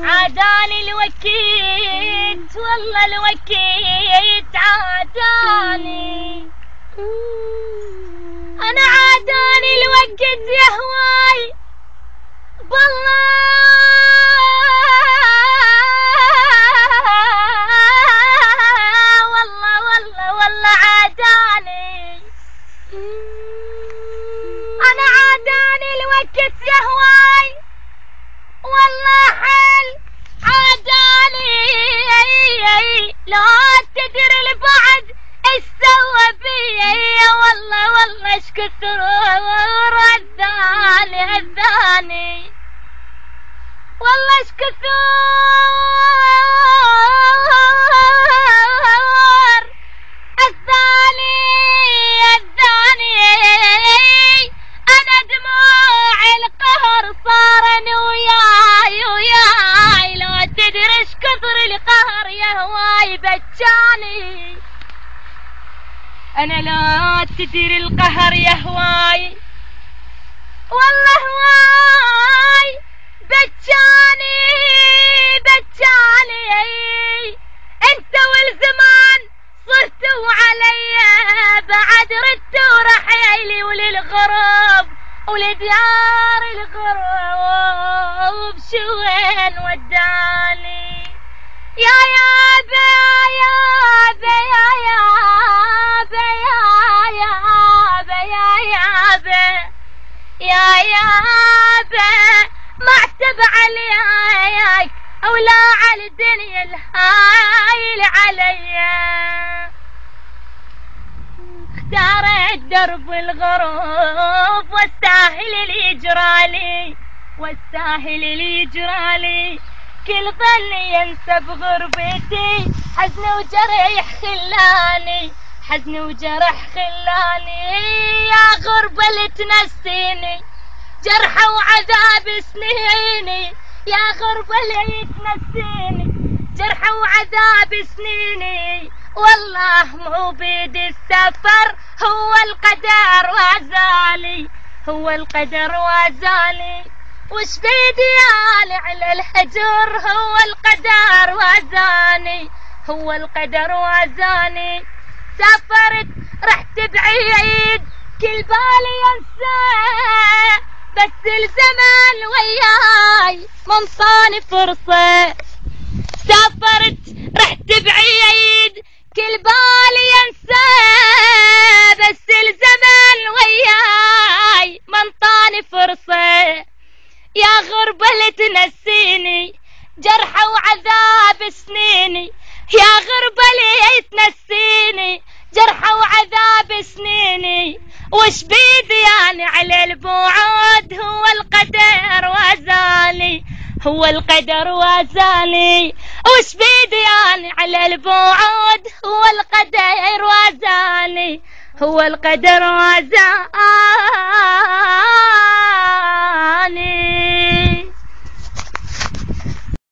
عاداني الوكيت والله الوكيت عاداني، انا عاداني الوكيت يا هواي بالله والله والله والله عاداني، انا عاداني الوكيت يا هواي والله حل عاداني، لا تدري البعد ايش سوى بي، والله والله ايش كثر هذاني والله ايش كثر الثاني انا دموع القهر صار وياي لا تدري ايش كثر القهر يا هواي بجاني، انا لا تدري القهر يا هواي والله هواي بجاني انت والزمان صرتوا علي بعد ردتوا رحيلي وللغرب ولديار الغرب شو وين وداني يا يابا يابا يا يابا يا يابا يا يابا يا يابا ما اعتب عليك او لا على الدنيا الهايل عليا، اختارت درب الغرب والساهل اللي يجرالي كل ظني ينسى بغربتي، حزن وجرح خلاني يا غربة اللي تنسيني جرح وعذاب سنيني، يا غربة اللي تنسيني جرح وعذاب سنيني، والله مو بيد السفر هو القدر وازالي وش بيدي انا على الحجر هو القدر وازاني، سافرت رحت بعيد كل بالي ينسى بس الزمان وياي منطاني فرصة، سافرت رحت بعيد كل بالي ينسى بس الزمان وياي منطاني فرصة، يا غربة اللي تنسيني جرح وعذاب سنيني، يا غربة اللي تنسيني جرح وعذاب سنيني، وش بيدي يعني على البعد هو القدر وازاني وش بيدي يعني على البعد هو القدر وازاني